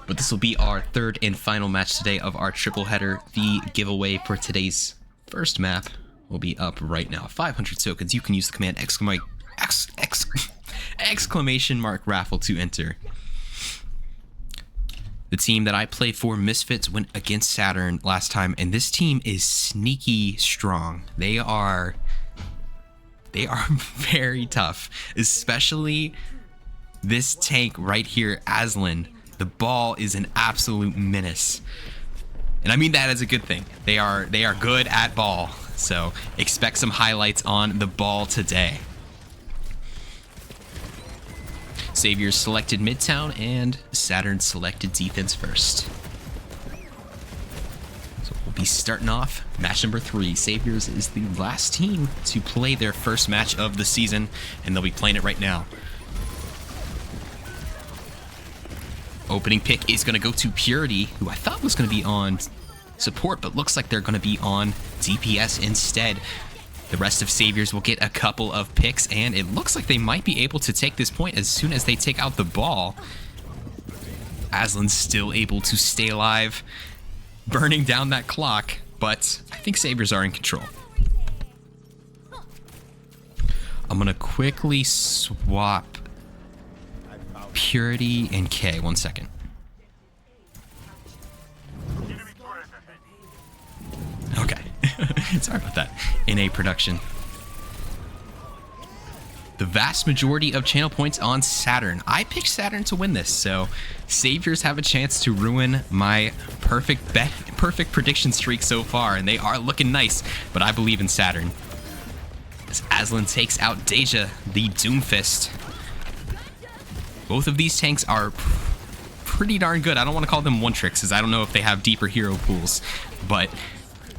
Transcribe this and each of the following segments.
But this will be our third and final match today of our triple header. The giveaway for today's first map will be up right now. 500 tokens. You can use the command exclamation mark raffle to enter. The team that I play for, Misfits, went against Saturn last time, and this team is sneaky strong. They are very tough, especially this tank right here, Aslan. The ball is an absolute menace, and I mean that as a good thing. They are good at ball, so expect some highlights on the ball today. Saviors selected Midtown, and Saturn selected defense first. So we'll be starting off match number 3. Saviors is the last team to play their first match of the season, and they'll be playing it right now. Opening pick is going to go to Purity, who I thought was going to be on support, but looks like they're going to be on DPS instead. The rest of Saviors will get a couple of picks, and it looks like they might be able to take this point as soon as they take out the ball. Aslan's still able to stay alive, burning down that clock, but I think Saviors are in control. I'm going to quickly swap Purity and K. 1 second. Okay. Sorry about that. In a production. The vast majority of channel points on Saturn. I picked Saturn to win this, so Saviors have a chance to ruin my perfect prediction streak so far, and they are looking nice, but I believe in Saturn. As Aslan takes out Deja, the Doomfist. Both of these tanks are pretty darn good. I don't want to call them one-tricks, as I don't know if they have deeper hero pools, but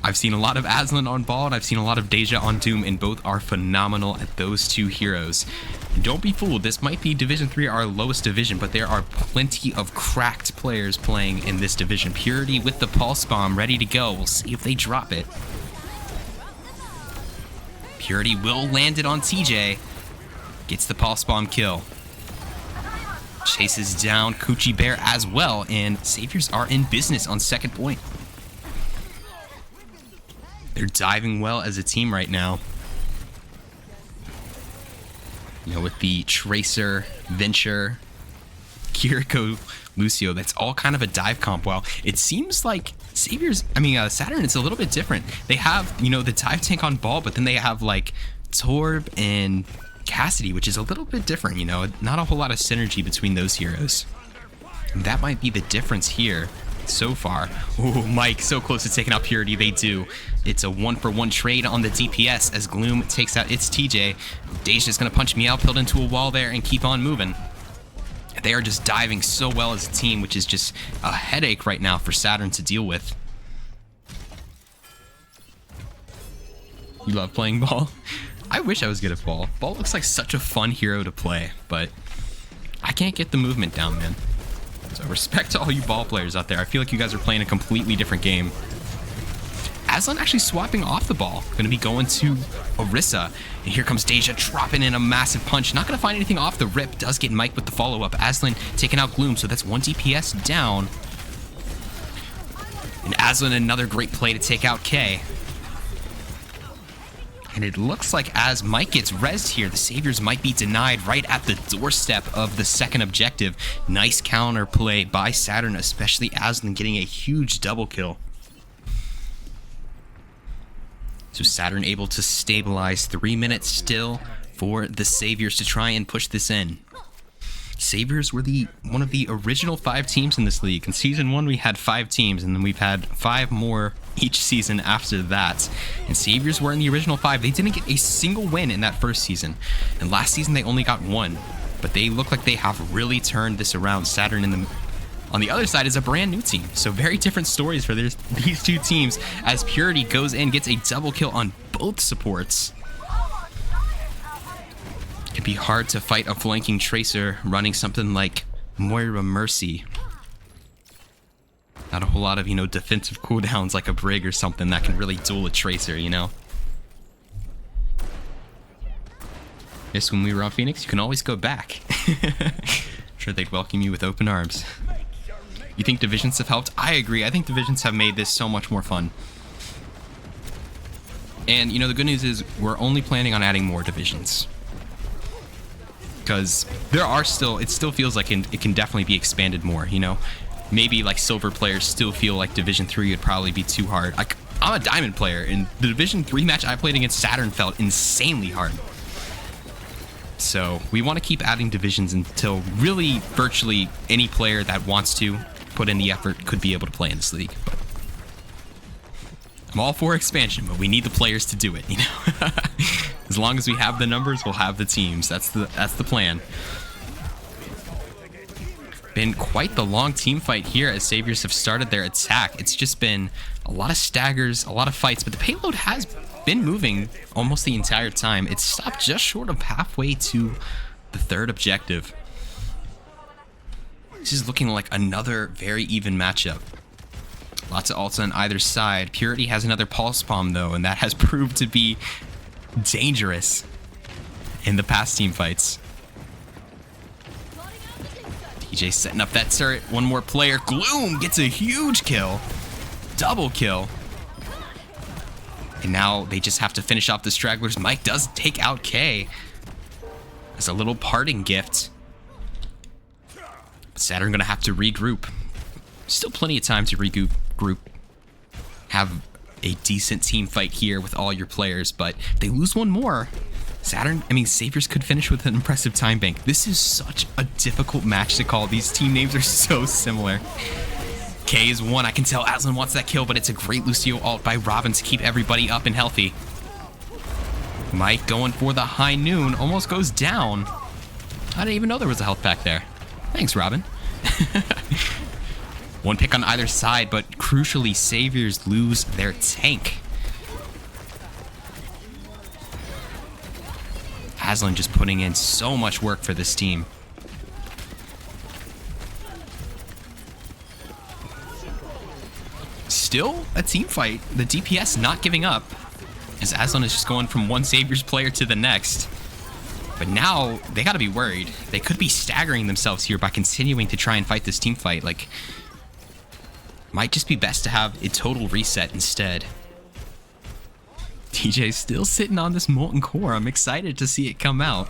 I've seen a lot of Aslan on ball, and I've seen a lot of Deja on Doom, and both are phenomenal at those two heroes. And don't be fooled, this might be Division 3, our lowest division, but there are plenty of cracked players playing in this division. Purity with the Pulse Bomb ready to go. We'll see if they drop it. Purity will land it on TJ. Gets the Pulse Bomb kill. Chases down Coochie Bear as well, and Saviors are in business on second point. They're diving well as a team right now. You know, with the Tracer, Venture, Kiriko, Lucio, that's all kind of a dive comp. Well, it seems like Saturn, it's a little bit different. They have, you know, the dive tank on ball, but then they have like Torb and Cassidy, which is a little bit different, you know, not a whole lot of synergy between those heroes. And that might be the difference here so far. Oh, Mike, so close to taking out Purity. They do. It's a 1-for-1 trade on the DPS as Gloom takes out its TJ. Deja's gonna punch me out, build into a wall there, and keep on moving. They are just diving so well as a team, which is just a headache right now for Saturn to deal with. You love playing ball? I wish I was good at ball. Ball looks like such a fun hero to play, but I can't get the movement down, man. So respect to all you ball players out there. I feel like you guys are playing a completely different game. Aslan actually swapping off the ball. Going to be going to Orisa. And here comes Deja dropping in a massive punch. Not going to find anything off the rip. Does get Mike with the follow-up. Aslan taking out Gloom, so that's 1 DPS down. And Aslan, another great play to take out K. And it looks like as Mike gets rezzed here, the Saviors might be denied right at the doorstep of the second objective. Nice counter play by Saturn, especially Aslan getting a huge double kill. So Saturn able to stabilize. 3 minutes still for the Saviors to try and push this in. Saviors were one of the original 5 teams in this league. In Season 1, we had 5 teams, and then we've had 5 more each season after that. And Saviors were in the original 5. They didn't get a single win in that first season. And last season, they only got 1. But they look like they have really turned this around. Saturn on the other side is a brand new team. So very different stories for these two teams as Purity goes in, gets a double kill on both supports. It'd be hard to fight a flanking Tracer running something like Moira Mercy. Not a whole lot of, you know, defensive cooldowns like a Brig or something that can really duel a Tracer, you know? Yes, when we were on Phoenix, you can always go back. Sure, they'd welcome you with open arms. You think divisions have helped? I agree. I think divisions have made this so much more fun. And, you know, the good news is we're only planning on adding more divisions. Because there are still, it still feels like it can definitely be expanded more, you know? Maybe, like, silver players still feel like Division 3 would probably be too hard. Like, I'm a diamond player, and the Division 3 match I played against Saturn felt insanely hard. So, we want to keep adding divisions until really virtually any player that wants to put in the effort could be able to play in this league. But I'm all for expansion, but we need the players to do it, you know? As long as we have the numbers, we'll have the teams. That's the plan. Been quite the long team fight here as Saviors have started their attack. It's just been a lot of staggers, a lot of fights, but the payload has been moving almost the entire time. It's stopped just short of halfway to the third objective. This is looking like another very even matchup. Lots of ults on either side. Purity has another pulse bomb though, and that has proved to be dangerous in the past team fights. DJ setting up that turret. One more player. Gloom gets a huge kill. Double kill. And now they just have to finish off the stragglers. Mike does take out K as a little parting gift. Saturn gonna have to regroup. Still plenty of time to regroup. Have a decent team fight here with all your players, but if they lose one more, Saviors could finish with an impressive time bank. This is such a difficult match to call. These team names are so similar. K is one. I can tell Aslan wants that kill, but it's a great Lucio ult by Robin to keep everybody up and healthy. Mike going for the high noon. Almost goes down. I didn't even know there was a health pack there. Thanks, Robin. One pick on either side, but crucially, Saviors lose their tank. Aslan just putting in so much work for this team. Still a team fight. The DPS not giving up, as Aslan is just going from one Saviors player to the next. But now they gotta be worried. They could be staggering themselves here by continuing to try and fight this team fight. Like, might just be best to have a total reset instead. DJ's still sitting on this molten core. I'm excited to see it come out.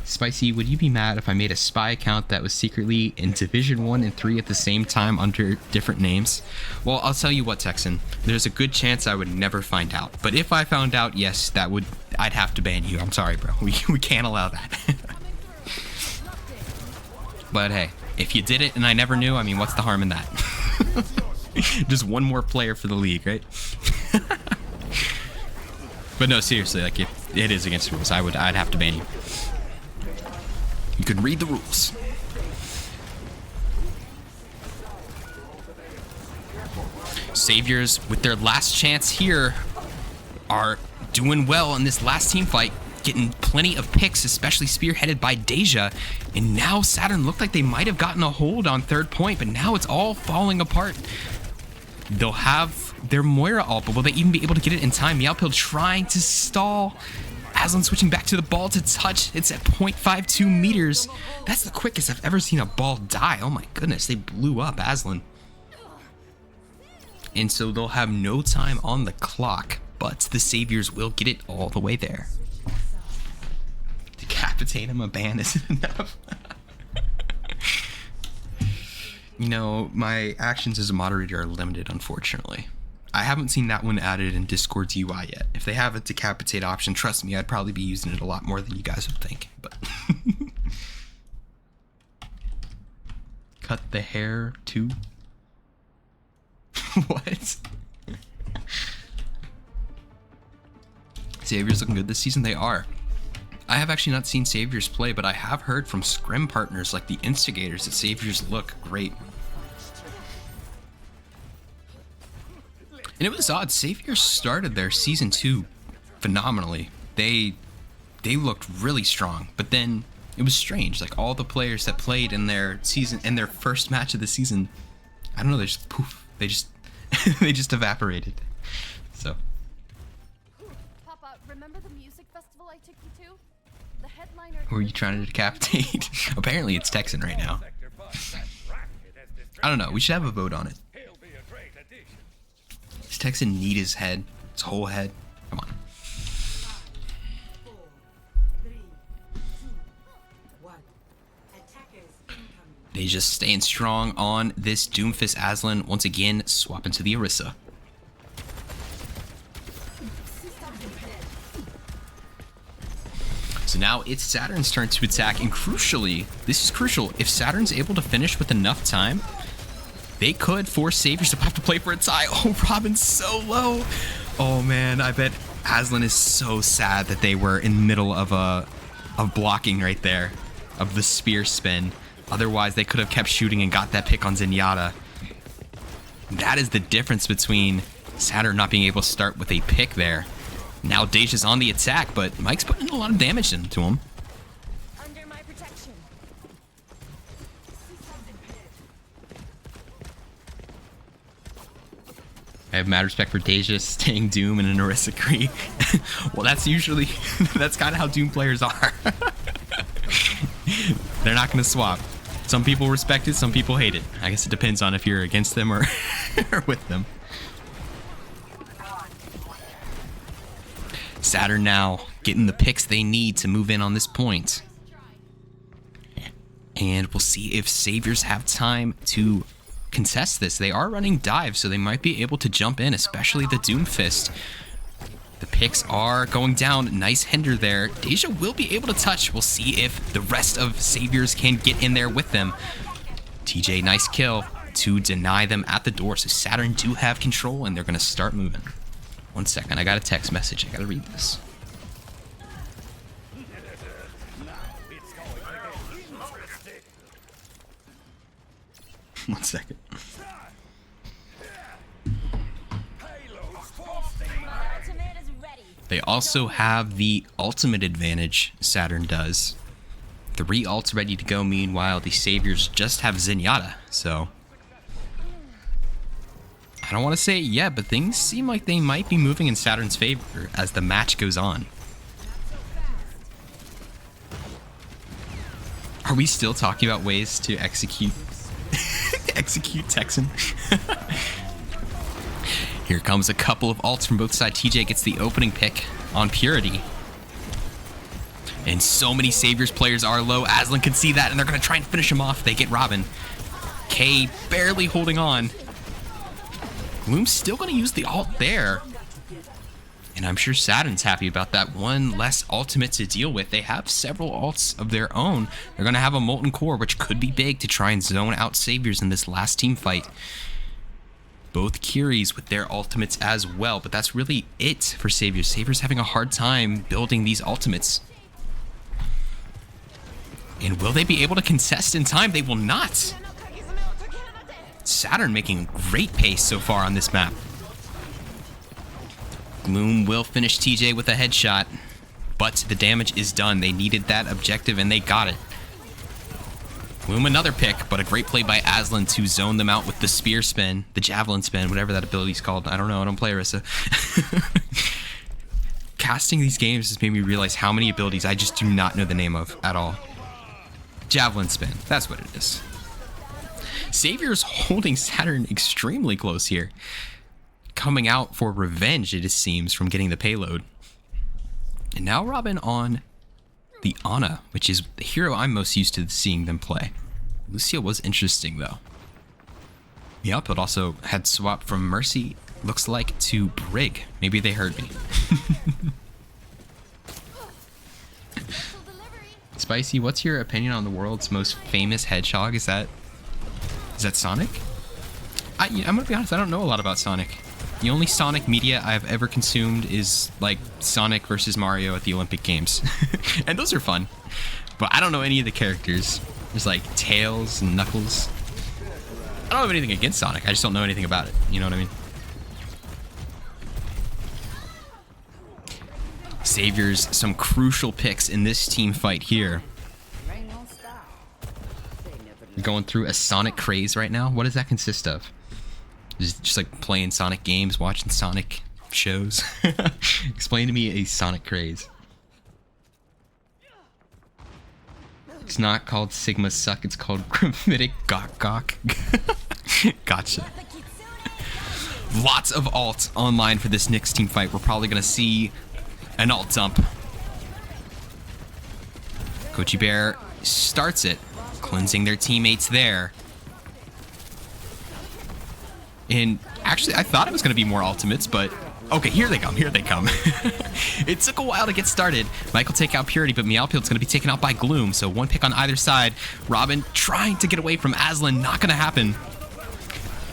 Spicy, would you be mad if I made a spy account that was secretly in Division 1 and 3 at the same time under different names? Well, I'll tell you what, Texan. There's a good chance I would never find out. But if I found out, yes, I'd have to ban you. I'm sorry, bro. We can't allow that. But hey, if you did it and I never knew, I mean, what's the harm in that? Just one more player for the league, right? But no, seriously, like, if it is against the rules, I'd have to ban you. You can read the rules. Saviors, with their last chance here, are doing well in this last team fight, getting plenty of picks, especially spearheaded by Deja. And now Saturn looked like they might have gotten a hold on third point, but now it's all falling apart. They'll have their Moira ult, but will they even be able to get it in time? Meowpil trying to stall. Aslan switching back to the ball to touch. It's at 0.52 meters. That's the quickest I've ever seen a ball die. Oh my goodness, they blew up Aslan. And so they'll have no time on the clock, but the Saviors will get it all the way there. Decapitate him, a ban isn't enough. You know, my actions as a moderator are limited, unfortunately. I haven't seen that one added in Discord's UI yet. If they have a decapitate option, trust me, I'd probably be using it a lot more than you guys would think. But cut the hair too? What? Saviors looking good this season? They are. I have actually not seen Saviors play, but I have heard from scrim partners like the Instigators that Saviors look great. And it was odd. Saviors started their season 2 phenomenally. They looked really strong, but then it was strange. Like, all the players that played in their season, in their first match of the season, I don't know, they just poof. They just they just evaporated. So. Papa, remember the music festival I took you to? The Who are you trying to decapitate? Apparently it's Texan right now. I don't know. We should have a vote on it. Does Texan need his head? His whole head? Come on. They just staying strong on this Doomfist Aslan. Once again, swapping to the Orisa. So now it's Saturn's turn to attack, and crucially, this is crucial, if Saturn's able to finish with enough time, they could force Saviors to have to play for a tie. Oh, Robin's so low. Oh man, I bet Aslan is so sad that they were in the middle of blocking right there, of the spear spin. Otherwise, they could have kept shooting and got that pick on Zenyatta. That is the difference between Saturn not being able to start with a pick there. Now Deja's on the attack, but Mike's putting a lot of damage into him. Under my protection. I have mad respect for Deja staying Doom and an Orisa Kree. Well, that's usually, that's kind of how Doom players are. They're not going to swap. Some people respect it, some people hate it. I guess it depends on if you're against them or, or with them. Saturn now getting the picks they need to move in on this point. And we'll see if Saviors have time to contest this. They are running dives, so they might be able to jump in, especially the Doomfist. The picks are going down. Nice hinder there. Deja will be able to touch. We'll see if the rest of Saviors can get in there with them. TJ, nice kill to deny them at the door. So Saturn do have control, and they're going to start moving. 1 second. I got a text message. I got to read this. One second. They also have the ultimate advantage, Saturn does. 3 ults ready to go, meanwhile the Saviors just have Zenyatta, so... I don't want to say it yet, but things seem like they might be moving in Saturn's favor as the match goes on. Are we still talking about ways to execute execute Texan? Here comes a couple of ults from both sides. TJ gets the opening pick on Purity. And so many Saviors players are low. Aslan can see that, and they're going to try and finish him off. They get Robin. K barely holding on. Gloom's still going to use the ult there. And I'm sure Saturn's happy about that. One less ultimate to deal with. They have several ults of their own. They're going to have a Molten Core, which could be big to try and zone out Saviors in this last team fight. Both Kyries with their ultimates as well, but that's really it for Saviors. Saviors having a hard time building these ultimates. And will they be able to contest in time? They will not. Saturn making great pace so far on this map. Gloom will finish TJ with a headshot, but the damage is done. They needed that objective and they got it. Gloom another pick, but a great play by Aslan to zone them out with the spear spin, the javelin spin, whatever that ability's called. I don't know, I don't play Orisa. Casting these games has made me realize how many abilities I just do not know the name of at all. Javelin spin, that's what it is. Savior's holding Saturn extremely close here. Coming out for revenge, it seems, from getting the payload. And now Robin on the Ana, which is the hero I'm most used to seeing them play. Lucia was interesting, though. The output also had swapped from Mercy, looks like, to Brig. Maybe they heard me. Spicy, what's your opinion on the world's most famous hedgehog? Is that Sonic? I'm gonna be honest, I don't know a lot about Sonic. The only Sonic media I've ever consumed is like Sonic versus Mario at the Olympic Games. And those are fun. But I don't know any of the characters. There's like Tails and Knuckles. I don't have anything against Sonic, I just don't know anything about it. You know what I mean? Saviors, some crucial picks in this team fight here. Going through a Sonic craze right now. What does that consist of? Just like playing Sonic games, watching Sonic shows. Explain to me a Sonic craze. It's not called Sigma Suck. It's called Gravitic Gok Gok. Gotcha. Lots of alt online for this next team fight. We're probably going to see an alt dump. Kochi Bear starts it, cleansing their teammates there. And actually, I thought it was going to be more ultimates, but okay, here they come, here they come. It took a while to get started. Mike will take out Purity, but Meowpield's going to be taken out by Gloom, so one pick on either side. Robin trying to get away from Aslan, not going to happen.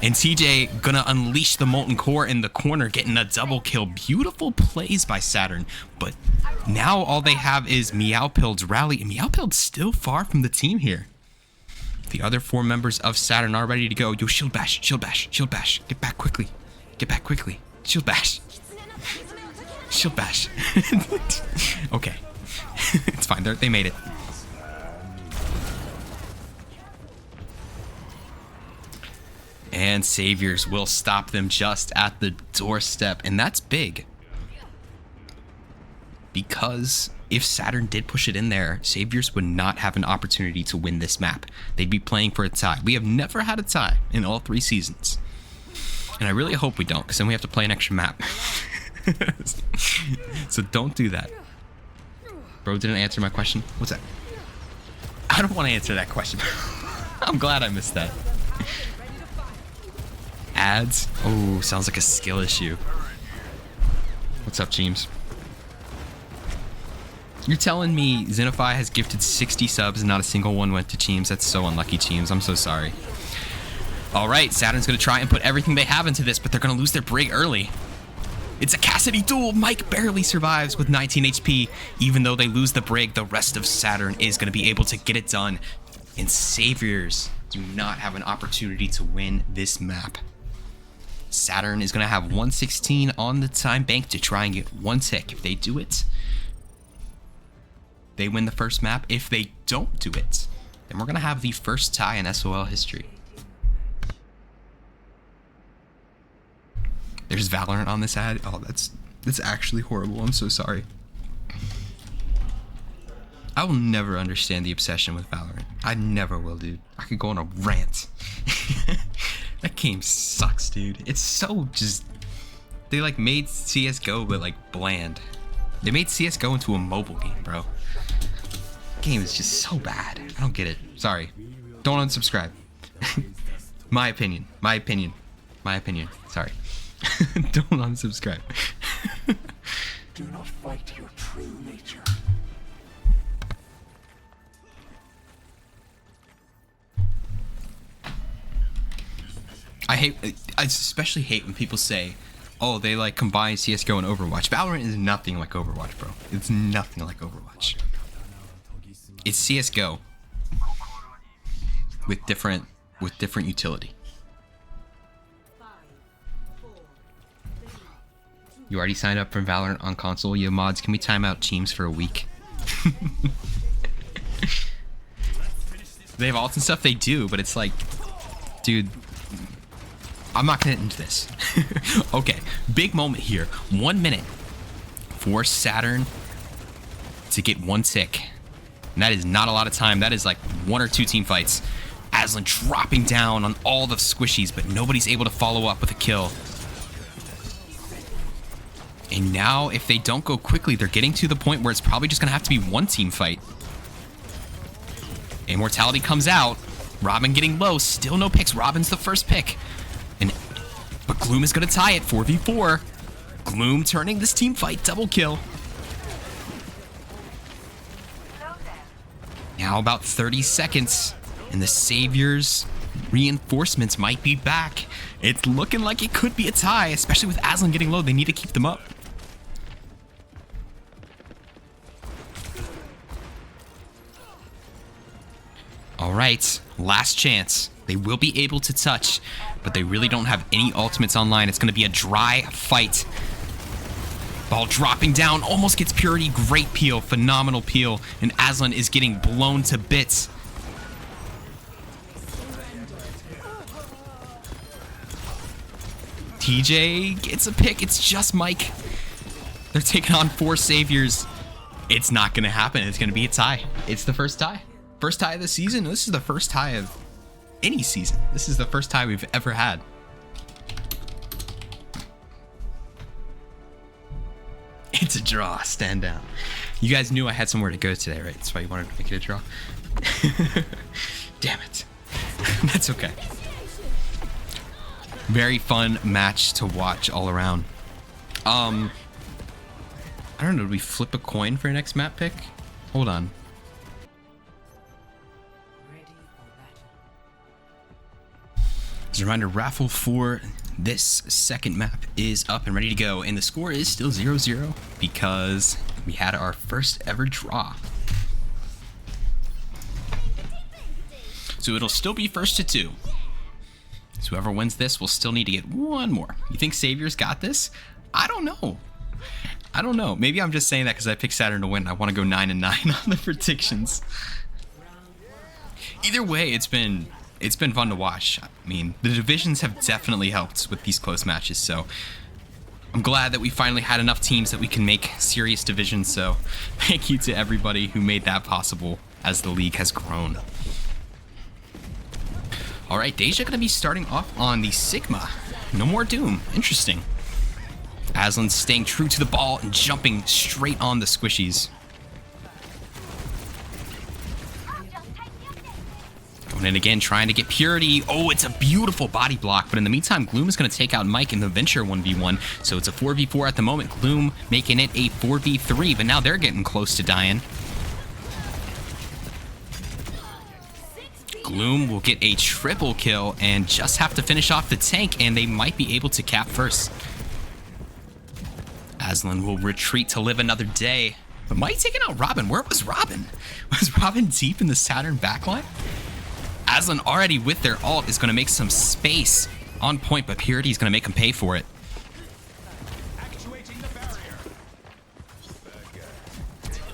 And TJ gonna unleash the Molten Core in the corner, getting a double kill. Beautiful plays by Saturn, but now all they have is Meowpield's rally, and Meowpield's still far from the team here. The other 4 members of Saturn are ready to go. Yo, shield bash, shield bash, shield bash. Get back quickly. Get back quickly. Shield bash. Shield bash. Okay. It's fine. They made it. And Saviors will stop them just at the doorstep. And that's big. Because if Saturn did push it in there, Saviors would not have an opportunity to win this map. They'd be playing for a tie. We have never had a tie in all 3 seasons. And I really hope we don't, because then we have to play an extra map. So don't do that. Bro didn't answer my question. What's that? I don't want to answer that question. I'm glad I missed that. Ads? Oh, sounds like a skill issue. What's up, James? You're telling me Xenify has gifted 60 subs and not a single one went to Teams? That's so unlucky, Teams. I'm so sorry. All right, Saturn's going to try and put everything they have into this, but they're going to lose their Brig early. It's a Cassidy duel. Mike barely survives with 19 HP. Even though they lose the Brig, the rest of Saturn is going to be able to get it done. And Saviors do not have an opportunity to win this map. Saturn is going to have 116 on the time bank to try and get 1 tick. If they do it, they win the first map. If they don't do it, then we're going to have the first tie in SOL history. There's Valorant on this ad. Oh, that's actually horrible. I'm so sorry. I will never understand the obsession with Valorant. I never will, dude. I could go on a rant. That game sucks, dude. It's so just... They like made CSGO but like bland. They made CSGO into a mobile game, bro. The game is just so bad. I don't get it. Sorry. Don't unsubscribe. My opinion. My opinion. My opinion. Sorry. Don't unsubscribe. Do not fight your true nature. I especially hate when people say, oh, they like combine CSGO and Overwatch. Valorant is nothing like Overwatch, bro. It's nothing like Overwatch. It's CSGO with different utility. You already signed up for Valorant on console? Yo, mods, can we time out Teams for a week? They have alts and stuff, they do, but it's like, dude, I'm not gonna get into this. Okay, big moment here. 1 minute for Saturn to get 1 tick. And that is not a lot of time. That is like 1 or 2 team fights. Aslan dropping down on all the squishies, but nobody's able to follow up with a kill. And now, if they don't go quickly, they're getting to the point where it's probably just gonna have to be 1 team fight. Immortality comes out. Robin getting low, still no picks. Robin's the first pick. But Gloom is gonna tie it, 4v4. Gloom turning this team fight, double kill. Now about 30 seconds, and the Saviors reinforcements might be back. It's looking like it could be a tie, especially with Aslan getting low. They need to keep them up. All right, last chance. They will be able to touch, but they really don't have any ultimates online. It's going to be a dry fight. Ball dropping down, almost gets Purity. Great peel, phenomenal peel, and Aslan is getting blown to bits. TJ gets a pick. It's just Mike. They're taking on 4 Saviors. It's not going to happen. It's going to be a tie. It's the first tie. First tie of the season? This is the first tie of any season. This is the first tie we've ever had. It's a draw. Stand down. You guys knew I had somewhere to go today, right? That's why you wanted to make it a draw. Damn it. That's okay. Very fun match to watch all around. I don't know. Do we flip a coin for our next map pick? Hold on. As a reminder, raffle for this second map is up and ready to go, and the score is still 0-0 because we had our first ever draw. So it'll still be first to 2. So whoever wins this will still need to get one more. You think Savior's got this? I don't know. I don't know. Maybe I'm just saying that because I picked Saturn to win. I want to go 9-9 on the predictions. Either way, it's been fun to watch. I mean, the divisions have definitely helped with these close matches, so I'm glad that we finally had enough teams that we can make serious divisions, so thank you to everybody who made that possible as the league has grown. Alright, Deja gonna be starting off on the Sigma. No more Doom. Interesting. Aslan's staying true to the ball and jumping straight on the squishies. Going in again, trying to get Purity. Oh, it's a beautiful body block. But in the meantime, Gloom is going to take out Mike in the Venture 1v1. So it's a 4v4 at the moment. Gloom making it a 4v3. But now they're getting close to dying. Gloom will get a triple kill and just have to finish off the tank. And they might be able to cap first. Aslan will retreat to live another day. But Mike taking out Robin. Where was Robin? Was Robin deep in the Saturn backline? Aslan already with their ult is going to make some space on point, but Purity is going to make him pay for it.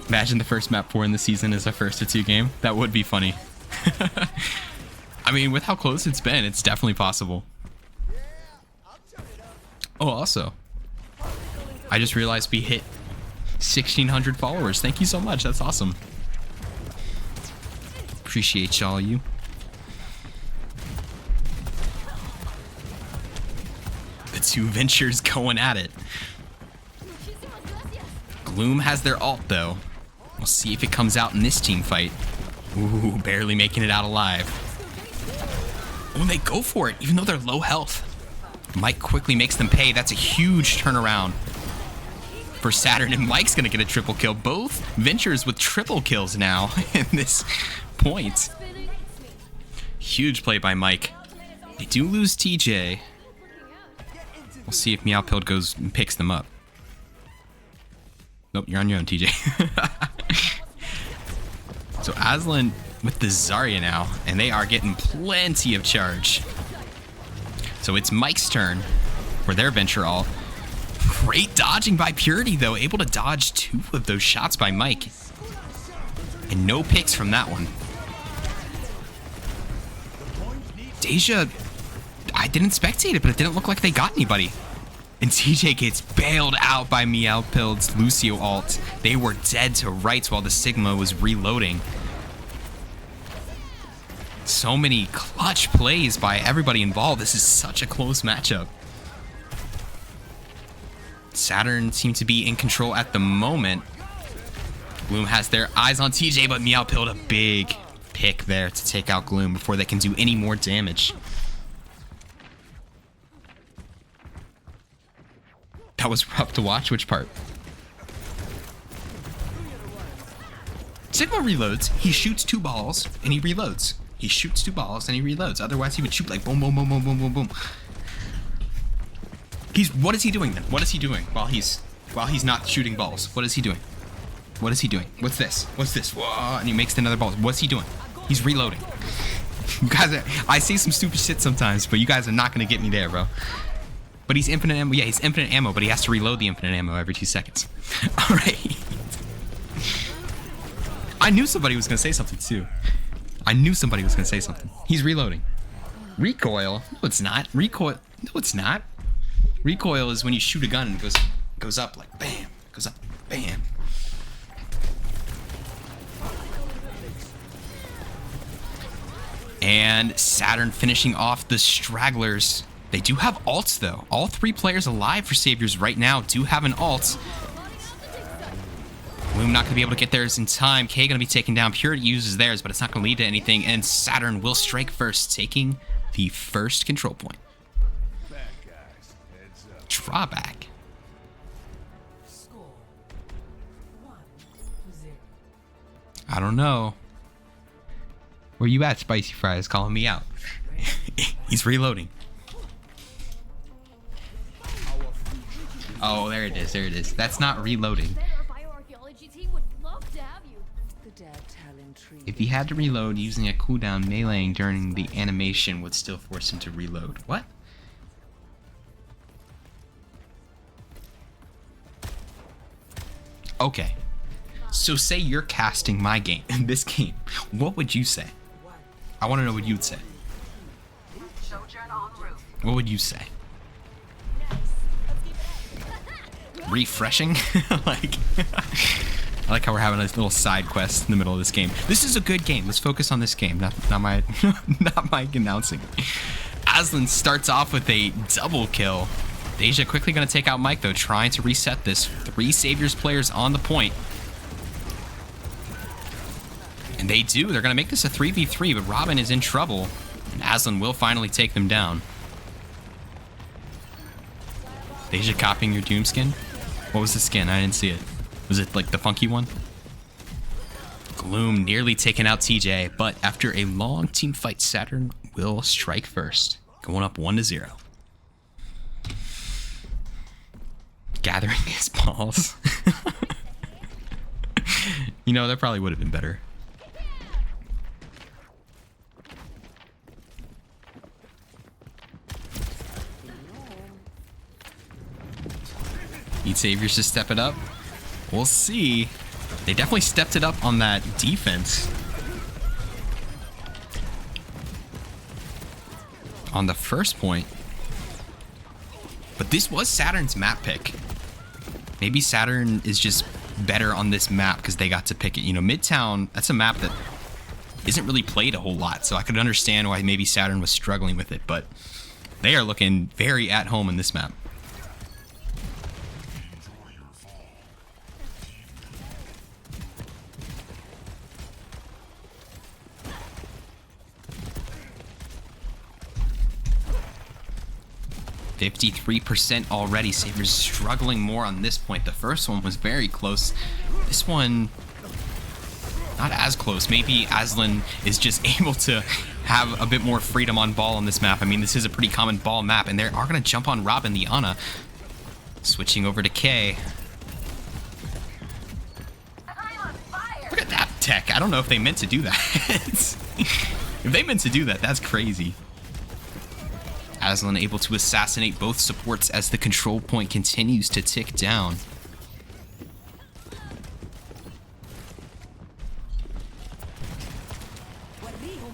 Imagine the first map 4 in the season is a first to 2 game. That would be funny. I mean, with how close it's been, it's definitely possible. Oh, also, I just realized we hit 1,600 followers. Thank you so much. That's awesome. Appreciate y'all, you. The two Ventures going at it. Gloom has their ult, though. We'll see if it comes out in this team fight. Ooh, barely making it out alive. Oh, and they go for it, even though they're low health. Mike quickly makes them pay. That's a huge turnaround for Saturn, and Mike's going to get a triple kill. Both Ventures with triple kills now in this point. Huge play by Mike. They do lose TJ. We'll see if Meowpilled goes and picks them up. Nope, you're on your own, TJ. So Aslan with the Zarya now, and they are getting plenty of charge. So it's Mike's turn for their Venture ult. Great dodging by Purity, though. Able to dodge 2 of those shots by Mike. And no picks from that one. Deja, I didn't spectate it, but it didn't look like they got anybody. And TJ gets bailed out by Meowpild's Lucio ult. They were dead to rights while the Sigma was reloading. So many clutch plays by everybody involved. This is such a close matchup. Saturn seem to be in control at the moment. Gloom has their eyes on TJ, but Meowpilled a big pick there to take out Gloom before they can do any more damage. That was rough to watch. Which part? Sigma reloads. He shoots 2 balls and he reloads. He shoots 2 balls and he reloads. Otherwise, he would shoot like boom, boom, boom, boom, boom, boom, boom. What is he doing then? What is he doing while he's not shooting balls? What is he doing? What is he doing? What's this? What's this? Whoa, and he makes another ball. What's he doing? He's reloading. You guys I say some stupid shit sometimes, but you guys are not gonna get me there, bro. But he's infinite ammo. Yeah, he's infinite ammo, but he has to reload the infinite ammo every 2 seconds. All right. I knew somebody was gonna say something too. I knew somebody was gonna say something. He's reloading. Recoil? No, it's not. Recoil? No, it's not. Recoil is when you shoot a gun and it goes up like bam, goes up, bam. And Saturn finishing off the stragglers. They do have ults, though. All 3 players alive for Saviors right now do have an ult. Loom not going to be able to get theirs in time. K going to be taken down. Purity uses theirs, but it's not going to lead to anything. And Saturn will strike first, taking the first control point. Drawback. I don't know. Where you at, Spicy Fries? Calling me out. He's reloading. Oh, there it is. There it is. That's not reloading. If he had to reload using a cooldown, meleeing during the animation would still force him to reload. What? Okay. So say you're casting my game in this game. What would you say? I want to know what you'd say. What would you say? Refreshing? Like, I like how we're having a little side quest in the middle of this game. This is a good game. Let's focus on this game, not my not my announcing. Aslan starts off with a double kill. Deja quickly going to take out Mike, though, trying to reset this. 3 Saviors players on the point. And they do. They're going to make this a 3v3, but Robin is in trouble. And Aslan will finally take them down. Deja copying your Doom skin? What was the skin? I didn't see it. Was it like the funky one? Gloom nearly taking out TJ, but after a long team fight, Saturn will strike first. Going up 1-0. Gathering his balls. You know, that probably would have been better. Need Saviors to step it up? We'll see. They definitely stepped it up on that defense. On the first point. But this was Saturn's map pick. Maybe Saturn is just better on this map because they got to pick it. You know, Midtown, that's a map that isn't really played a whole lot. So I could understand why maybe Saturn was struggling with it. But they are looking very at home in this map. %53 already. Saviors struggling more on this point. The first one was very close. This one, not as close. Maybe Aslan is just able to have a bit more freedom on ball on this map. I mean, this is a pretty common ball map, and they are going to jump on Robin, the Ana. Switching over to K. Look at that tech. I don't know if they meant to do that. If they meant to do that, that's crazy. Aslan able to assassinate both supports as the control point continues to tick down.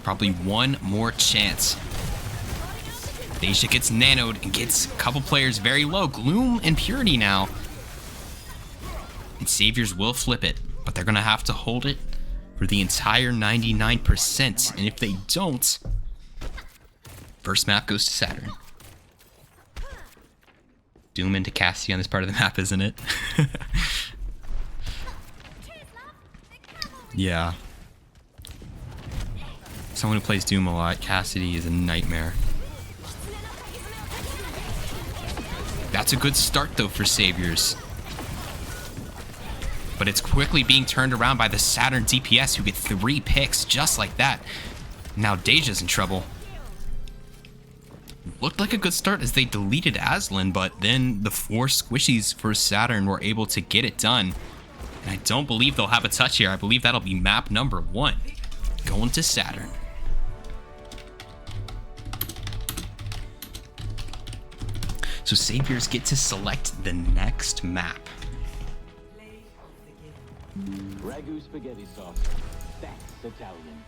Probably one more chance. Deja gets nanoed and gets a couple players very low. Gloom and Purity now. And Saviors will flip it, but they're going to have to hold it for the entire 99%. And if they don't, first map goes to Saturn. Doom into Cassie on this part of the map, isn't it? Yeah. Someone who plays Doom a lot, Cassidy is a nightmare. That's a good start, though, for Saviors. But it's quickly being turned around by the Saturn DPS, who get 3 picks just like that. Now Deja's in trouble. Looked like a good start as they deleted Aslan, but then the 4 squishies for Saturn were able to get it done. And I don't believe they'll have a touch here. I believe that'll be map number 1. Going to Saturn. So Saviors get to select the next map. Ragu spaghetti sauce. That's Italian.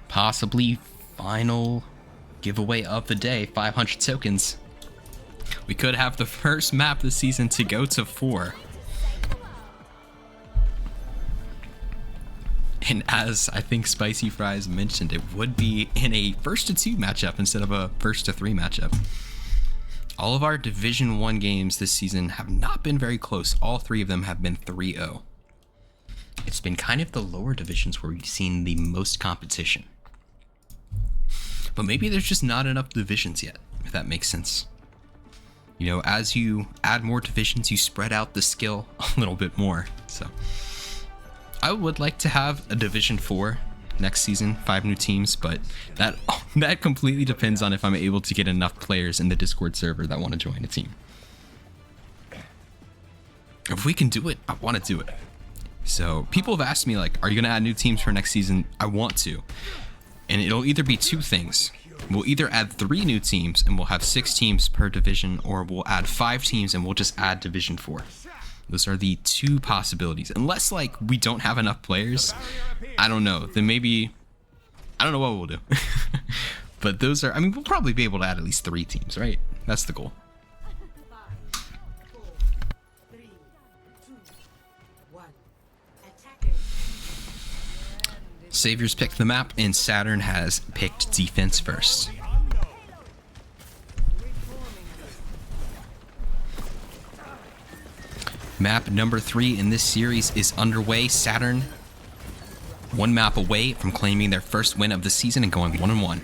Possibly final Giveaway of the day, 500 tokens. We could have the first map this season to go to 4. And as I think Spicy Fries mentioned, it would be in a 1-2 matchup instead of a 1-3 matchup. All of our Division 1 games this season have not been very close. All 3 of them have been 3-0. It's been kind of the lower divisions where we've seen the most competition. But maybe there's just not enough divisions yet, if that makes sense. You know, as you add more divisions, you spread out the skill a little bit more. So I would like to have a Division 4 next season, 5 new teams, but that completely depends on if I'm able to get enough players in the Discord server that want to join a team. If we can do it, I want to do it. So people have asked me, like, are you going to add new teams for next season? I want to. And it'll either be 2 things. We'll either add 3 new teams and we'll have 6 teams per division, or we'll add 5 teams and we'll just add Division 4. Those are the 2 possibilities. Unless, like, we don't have enough players, I don't know. Then maybe, I don't know what we'll do. But those are, I mean, we'll probably be able to add at least 3 teams, right? That's the goal. Saviors picked the map, and Saturn has picked defense first. Map number 3 in this series is underway. Saturn, 1 map away from claiming their first win of the season and going 1-1.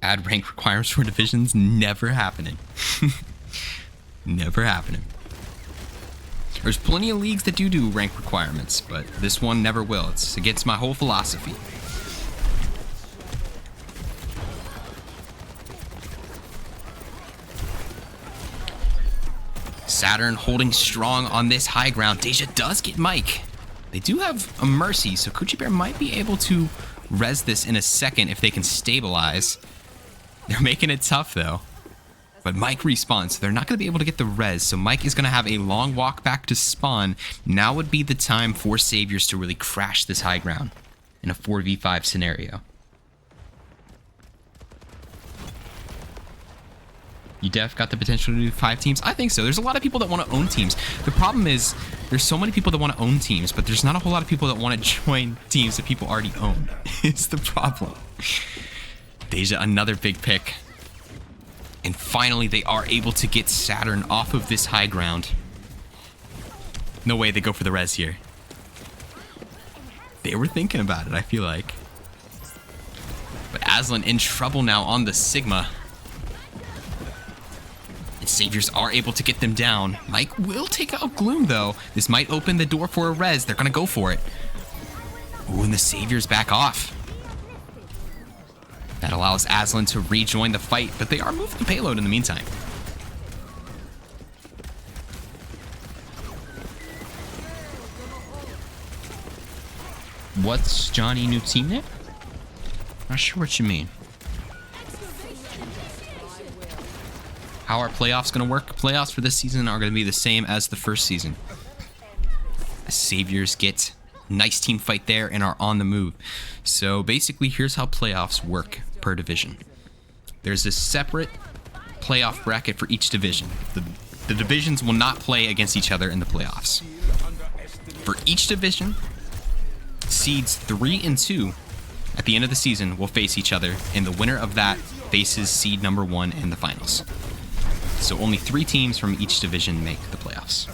Add rank requirements for divisions, never happening. Never happening. There's plenty of leagues that do rank requirements, but this one never will. It's against my whole philosophy. Saturn holding strong on this high ground. Deja does get Mike. They do have a Mercy, so Coochie Bear might be able to res this in a second if they can stabilize. They're making it tough, though. But Mike respawns, so they're not going to be able to get the res, so Mike is going to have a long walk back to spawn. Now would be the time for Saviors to really crash this high ground in a 4v5 scenario. You def got the potential to do 5 teams? I think so. There's a lot of people that want to own teams. The problem is there's so many people that want to own teams, but there's not a whole lot of people that want to join teams that people already own. It's the problem. Deja, another big pick. And finally, they are able to get Saturn off of this high ground. No way they go for the res here. They were thinking about it, I feel like. But Aslan in trouble now on the Sigma. And Saviors are able to get them down. Mike will take out Gloom, though. This might open the door for a res. They're going to go for it. Ooh, and the Saviors back off. That allows Aslan to rejoin the fight, but they are moving the payload in the meantime. What's Johnny new teammate? Not sure what you mean. How are playoffs going to work? Playoffs for this season are going to be the same as the first season. Saviors get nice team fight there and are on the move. So basically, here's how playoffs work per division. There's a separate playoff bracket for each division. The divisions will not play against each other in the playoffs. For each division, seeds 3 and 2 at the end of the season will face each other, and the winner of that faces seed number 1 in the finals. So only 3 teams from each division make the playoffs.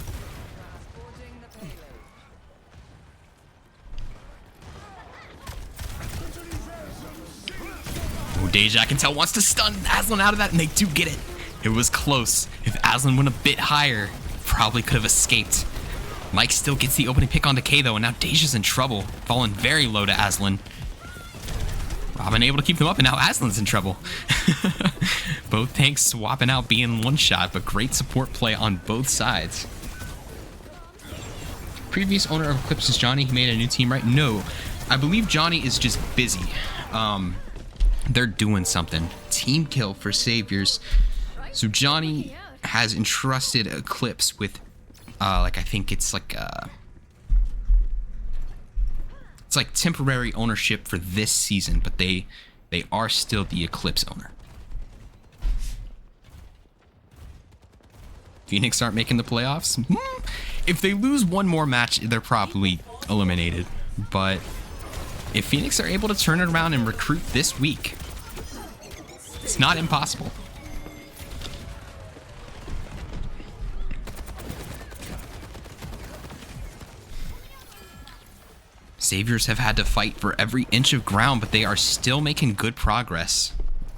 Oh, Deja, I can tell, wants to stun Aslan out of that, and they do get it. It was close. If Aslan went a bit higher, probably could have escaped. Mike still gets the opening pick onto K, though, and now Deja's in trouble, falling very low to Aslan. Robin able to keep them up, and now Aslan's in trouble. Both tanks swapping out, being one shot, but great support play on both sides. Previous owner of Eclipse is Johnny. He made a new team, right? No, I believe Johnny is just busy. They're doing something. Team kill for Saviors. So Johnny has entrusted Eclipse with like I think it's like temporary ownership for this season, but they are still the Eclipse owner. Phoenix aren't making the playoffs. If they lose one more match, they're probably eliminated. But if Phoenix are able to turn it around and recruit this week, it's not impossible. Saviors have had to fight for every inch of ground, but they are still making good progress.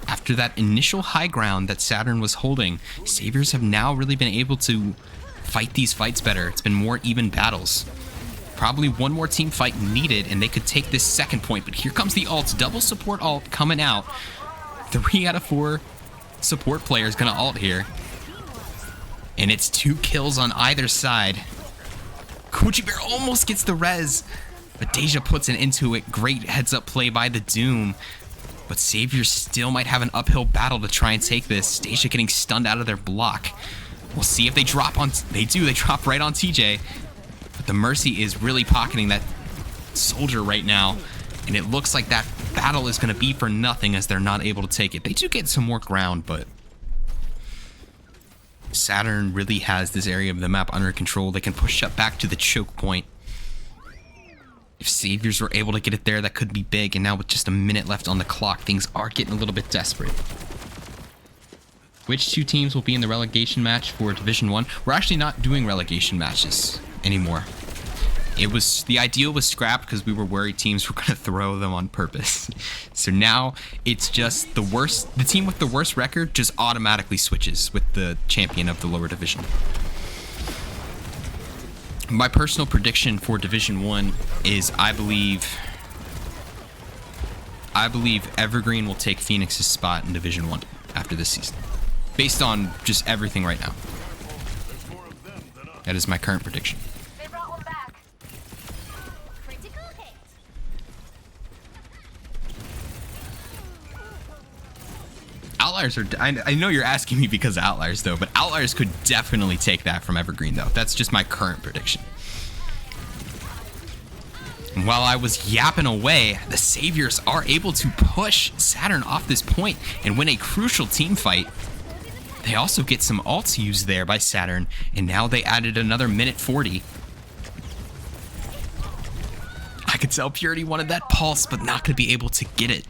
After that initial high ground that Saturn was holding, Saviors have now really been able to fight these fights better. It's been more even battles. Probably one more team fight needed, and they could take this second point. But here comes the ult. Double support ult coming out. 3 out of 4 support players gonna ult here. And it's 2 kills on either side. Gucci Bear almost gets the res, but Deja puts an into it. Great heads-up play by the Doom. But Saviors still might have an uphill battle to try and take this. Deja getting stunned out of their block. We'll see if they drop on... They do. They drop right on TJ. But the Mercy is really pocketing that soldier right now. And it looks like that battle is going to be for nothing as they're not able to take it. They do get some more ground, but... Saturn really has this area of the map under control. They can push up back to the choke point. If Saviors were able to get it there, that could be big. And now with just a minute left on the clock, things are getting a little bit desperate. Which 2 teams will be in the relegation match for Division 1? We're actually not doing relegation matches anymore. The ideal was scrapped because we were worried teams were going to throw them on purpose. So now it's just the team with the worst record just automatically switches with the champion of the lower division. My personal prediction for Division 1 is I believe Evergreen will take Phoenix's spot in Division 1 after this season. Based on just everything right now. That is my current prediction. They brought one back. Critical hit. Outliers are... I know you're asking me because of Outliers, though, but Outliers could definitely take that from Evergreen, though. That's just my current prediction. And while I was yapping away, the Saviors are able to push Saturn off this point and win a crucial team fight. They also get some ults used there by Saturn, and now they added another minute 40. I could tell Purity wanted that pulse, but not going to be able to get it.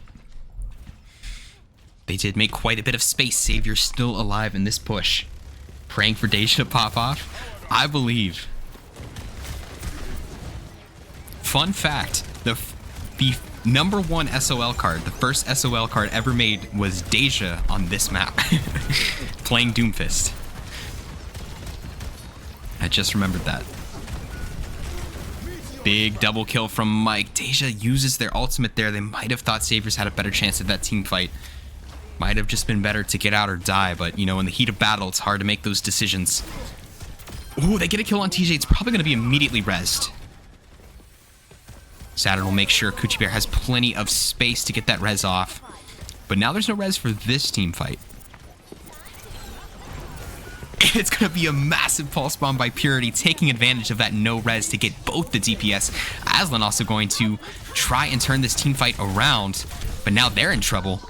They did make quite a bit of space. Savior still alive in this push. Praying for Deja to pop off. I believe. Fun fact, the number 1 SOL card, the first SOL card ever made was Deja on this map. Playing Doomfist. I just remembered that. Big double kill from Mike. Deja uses their ultimate there. They might have thought Saviors had a better chance at that team fight. Might have just been better to get out or die, but, you know, in the heat of battle, it's hard to make those decisions. Ooh, they get a kill on TJ. It's probably going to be immediately rezzed. Saturn will make sure Gucci Bear has plenty of space to get that res off. But now there's no res for this team fight. It's going to be a massive pulse bomb by Purity, taking advantage of that no res to get both the DPS. Aslan also going to try and turn this team fight around, but now they're in trouble.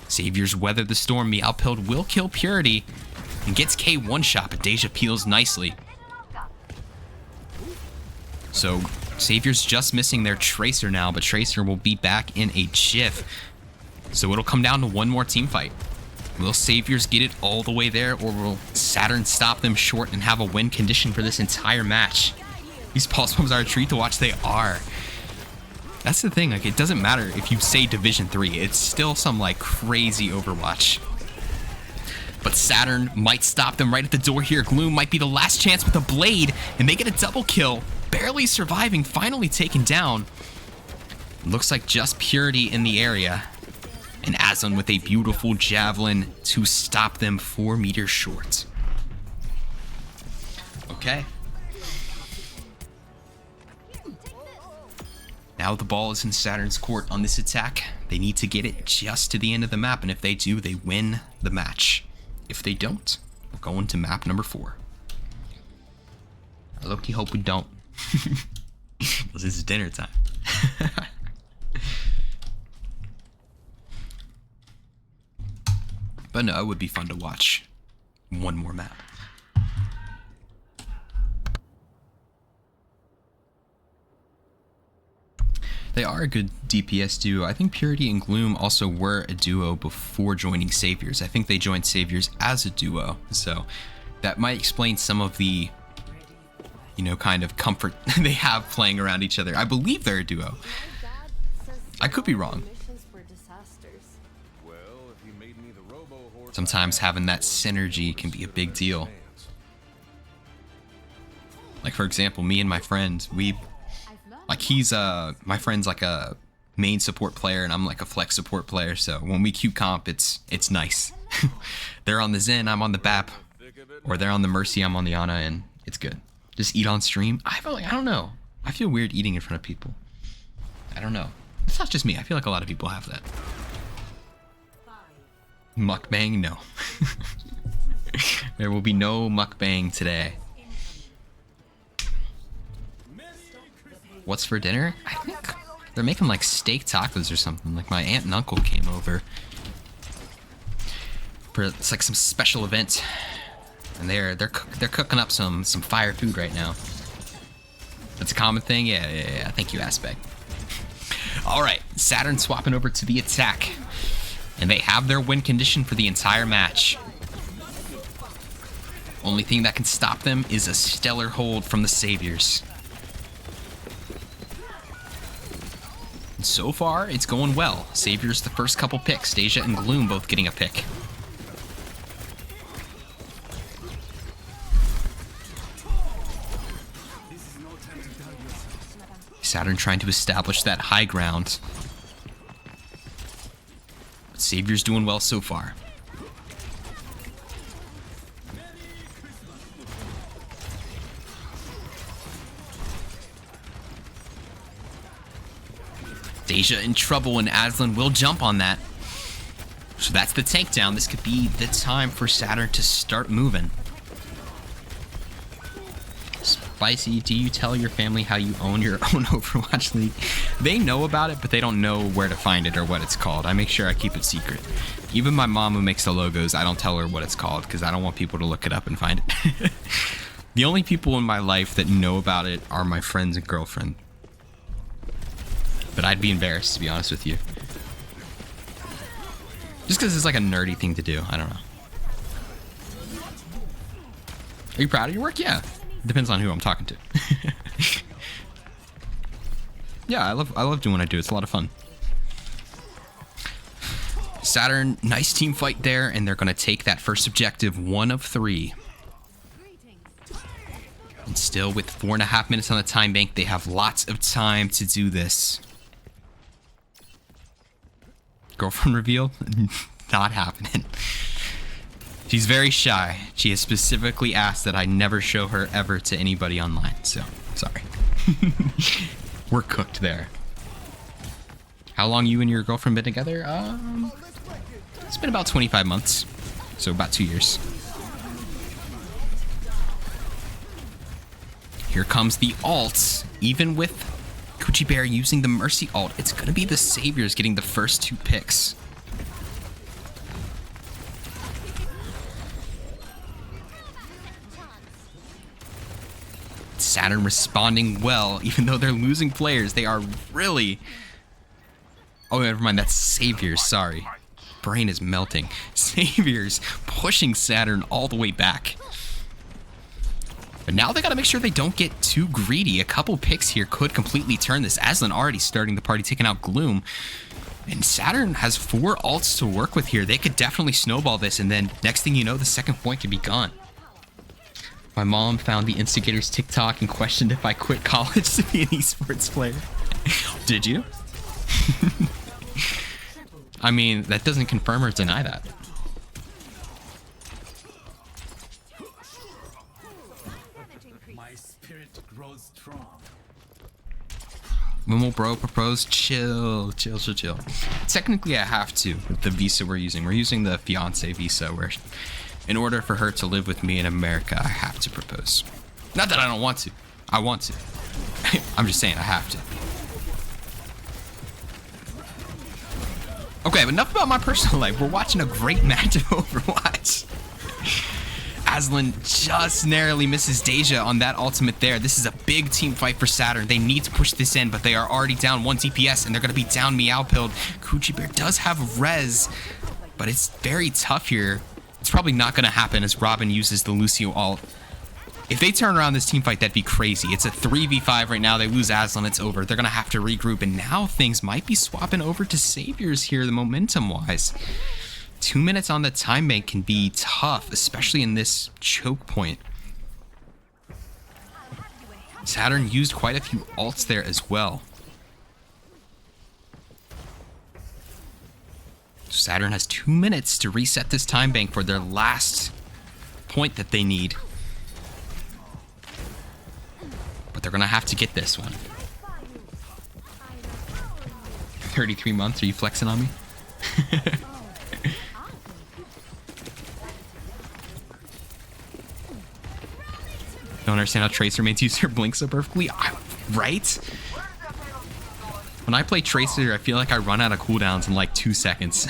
Saviors weather the storm. Meowpilled will kill Purity and gets K one-shot, but Deja peels nicely. So Saviors just missing their Tracer now, but Tracer will be back in a jiff. So it'll come down to one more team fight. Will Saviors get it all the way there, or will Saturn stop them short and have a win condition for this entire match? These pulse bombs are a treat to watch. They are. That's the thing, like, it doesn't matter if you say Division 3, it's still some, like, crazy Overwatch. But Saturn might stop them right at the door here. Gloom might be the last chance with a blade, and they get a double kill. Barely surviving, finally taken down. Looks like just Purity in the area. And Aslan with a beautiful javelin to stop them 4 meters short. Okay. Now the ball is in Saturn's court on this attack. They need to get it just to the end of the map, and if they do, they win the match. If they don't, we'll go into map number 4. I low-key hope we don't. Because it's dinner time. But no, it would be fun to watch one more map. They are a good DPS duo. I think Purity and Gloom also were a duo before joining Saviors. I think they joined Saviors as a duo. So that might explain some of the, you know, kind of comfort they have playing around each other. I believe they're a duo. I could be wrong. Sometimes having that synergy can be a big deal. Like, for example, me and my friend, like, my friend's like a main support player and I'm like a flex support player. So when we queue comp, it's nice. They're on the Zen, I'm on the BAP, or they're on the Mercy, I'm on the Ana, and it's good. Just eat on stream. I don't know. I feel weird eating in front of people. I don't know. It's not just me. I feel like a lot of people have that. Mukbang? No. There will be no mukbang today. What's for dinner? I think they're making like steak tacos or something. Like my aunt and uncle came over for it's like some special event, and they're cooking up some fire food right now. That's a common thing. Yeah. Thank you, Aspect. All right, Saturn swapping over to the attack, and they have their win condition for the entire match. Only thing that can stop them is a stellar hold from the Saviors. And so far, it's going well. Saviors the first couple picks. Deja and Gloom both getting a pick. Saturn trying to establish that high ground. But Savior's doing well so far. Deja in trouble, and Aslan will jump on that. So that's the takedown. This could be the time for Saturn to start moving. Spicy, do you tell your family how you own your own Overwatch League? They know about it, but they don't know where to find it or what it's called. I make sure I keep it secret. Even my mom, who makes the logos, I don't tell her what it's called because I don't want people to look it up and find it. The only people in my life that know about it are my friends and girlfriend. But I'd be embarrassed, to be honest with you. Just because it's like a nerdy thing to do. I don't know. Are you proud of your work? Yeah. Depends on who I'm talking to. Yeah, I love doing what I do. It's a lot of fun. Saturn, nice team fight there, and they're going to take that first objective, 1 of 3. And still, with 4.5 minutes on the time bank, they have lots of time to do this. Girlfriend reveal? Not happening. She's very shy. She has specifically asked that I never show her ever to anybody online, so sorry. We're cooked there. How long you and your girlfriend been together? It's been about 25 months, so about 2 years. Here comes the ult. Even with Coochie Bear using the Mercy ult, it's gonna be the Saviors getting the first 2 picks. Saturn responding well, even though they're losing players. They are really... Oh, never mind, that's Saviors, sorry. Brain is melting. Saviors pushing Saturn all the way back. But now they gotta make sure they don't get too greedy. A couple picks here could completely turn this. Aslan already starting the party, taking out Gloom. And Saturn has 4 ults to work with here. They could definitely snowball this, and then next thing you know, the second point could be gone. My mom found the instigator's TikTok and questioned if I quit college to be an esports player. Did you? I mean, that doesn't confirm or deny that. My spirit grows strong. Momo bro proposed, chill. Technically, I have to with the visa we're using. We're using the fiance visa, where in order for her to live with me in America, I have to propose. Not that I don't want to. I want to. I'm just saying I have to. Okay, but enough about my personal life. We're watching a great match of Overwatch. Aslan just narrowly misses Deja on that ultimate there. This is a big team fight for Saturn. They need to push this in, but they are already down 1 DPS, and they're going to be down Meowpilled. Coochie Bear does have res, but it's very tough here. It's probably not going to happen as Robin uses the Lucio ult. If they turn around this team fight, that'd be crazy. It's a 3v5 right now. They lose Aslan, it's over. They're going to have to regroup, and now things might be swapping over to Saviors here, the momentum-wise. 2 minutes on the time bank can be tough, especially in this choke point. Saturn used quite a few ults there as well. Saturn has 2 minutes to reset this time bank for their last point that they need. But they're going to have to get this one. 33 months? Are you flexing on me? Don't understand how Tracer mains use her blink so perfectly. Right? When I play Tracer, I feel like I run out of cooldowns in like 2 seconds.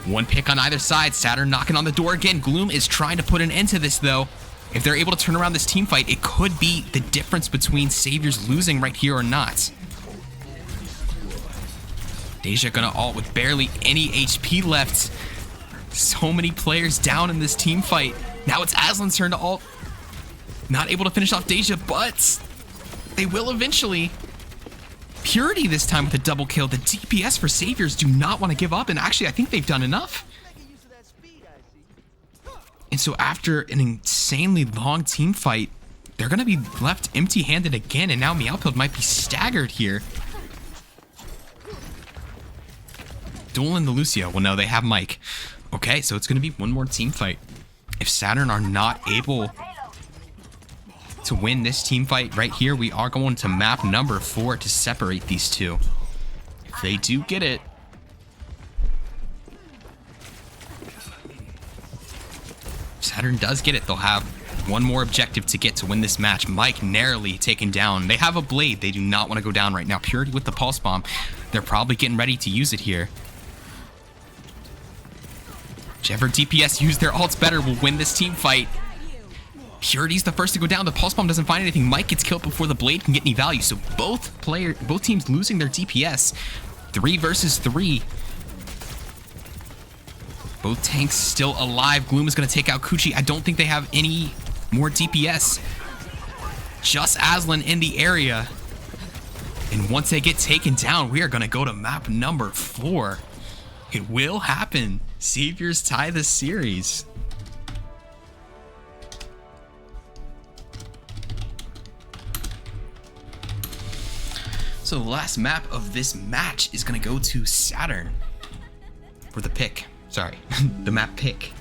One pick on either side. Saturn knocking on the door again. Gloom is trying to put an end to this though. If they're able to turn around this team fight, it could be the difference between Saviors losing right here or not. Deja gonna ult with barely any HP left. So many players down in this team fight. Now it's Aslan's turn to ult. Not able to finish off Deja, but they will eventually. Purity this time with a double kill. The DPS for Saviors do not want to give up, and actually I think they've done enough. And so after an insanely long team fight, they're going to be left empty-handed again, and now Meowpilled might be staggered here. Dueling the Lucio. Well, no, they have Mike. Okay, so it's going to be one more team fight. If Saturn are not able to win this team fight right here, we are going to map number 4 to separate these two. If they do get it, Saturn does get it. They'll have one more objective to get to win this match. Mike narrowly taken down. They have a blade. They do not want to go down right now. Purity with the pulse bomb. They're probably getting ready to use it here. Whichever DPS use their ults better will win this team fight. Purity's the first to go down. The pulse bomb doesn't find anything. Mike gets killed before the blade can get any value. So both teams losing their DPS. 3 versus 3. Both tanks still alive. Gloom is going to take out Coochie. I don't think they have any more DPS. Just Aslan in the area. And once they get taken down, we are going to go to map number 4. It will happen. Saviors tie the series. So the last map of this match is going to go to Saturn. For the pick. Sorry, the map pick.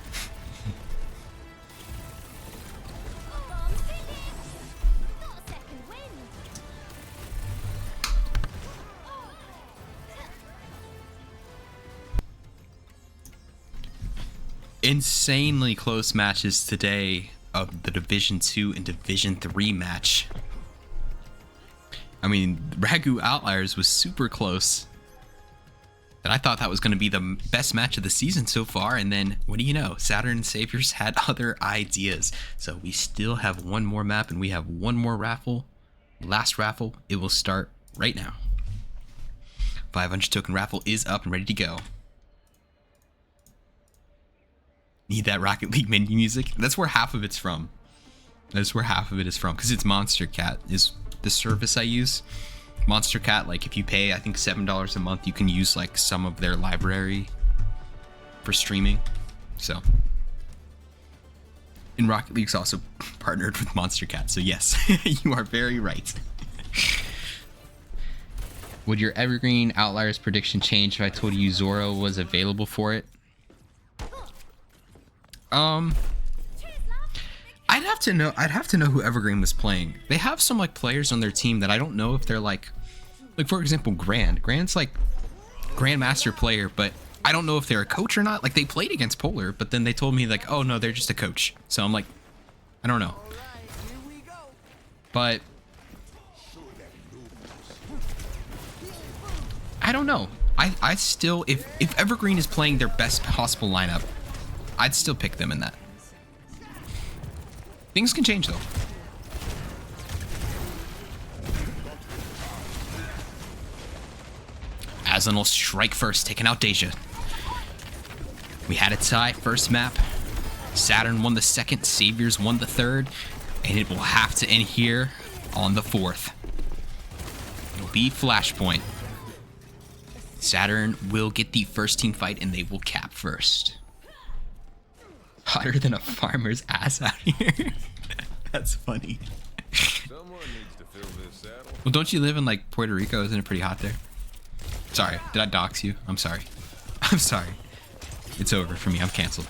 Insanely close matches today of the Division 2 and Division 3 match. I mean, Ragu Outliers was super close. And I thought that was going to be the best match of the season so far. And then, what do you know? Saturn and Saviors had other ideas. So we still have one more map and we have one more raffle. Last raffle, it will start right now. 500 token raffle is up and ready to go. Need that Rocket League menu music? That's where half of it's from. That's where half of it is from. Because it's Monster Cat is the service I use. Monster Cat, like if you pay, I think $7 a month, you can use like some of their library for streaming. So, and Rocket League's also partnered with Monster Cat. So yes, you are very right. Would your Evergreen Outliers prediction change if I told you Zoro was available for it? I'd have to know who Evergreen was playing. They have some like players on their team that I don't know if they're like for example, Grand's like Grandmaster player, but I don't know if they're a coach or not. Like they played against Polar, but then they told me like, oh no, they're just a coach. So I'm like, I don't know. But I don't know. I still, if Evergreen is playing their best possible lineup, I'd still pick them in that. Things can change though. Aslan will strike first, taking out Deja. We had a tie first map. Saturn won the second, Saviors won the third, and it will have to end here on the fourth. It'll be Flashpoint. Saturn will get the first team fight, and they will cap first. Hotter than a farmer's ass out here. That's funny. Someone needs to fill this saddle. Well, don't you live in like Puerto Rico? Isn't it pretty hot there? Sorry, did I dox you? I'm sorry. I'm sorry. It's over for me. I'm canceled.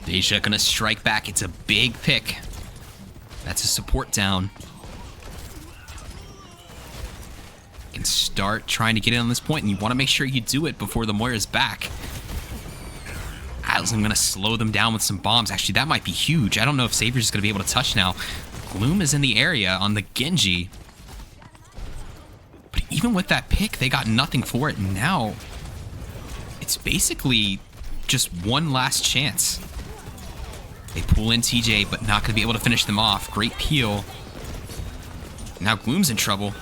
Deja gonna strike back. It's a big pick. That's a support down. Can start trying to get in on this point, and you want to make sure you do it before the Moira's back. I'm gonna slow them down with some bombs. Actually, that might be huge. I don't know if Savior's is gonna be able to touch now. Gloom is in the area on the Genji. But even with that pick, they got nothing for it. And now, it's basically just one last chance. They pull in TJ, but not gonna be able to finish them off. Great peel. Now Gloom's in trouble.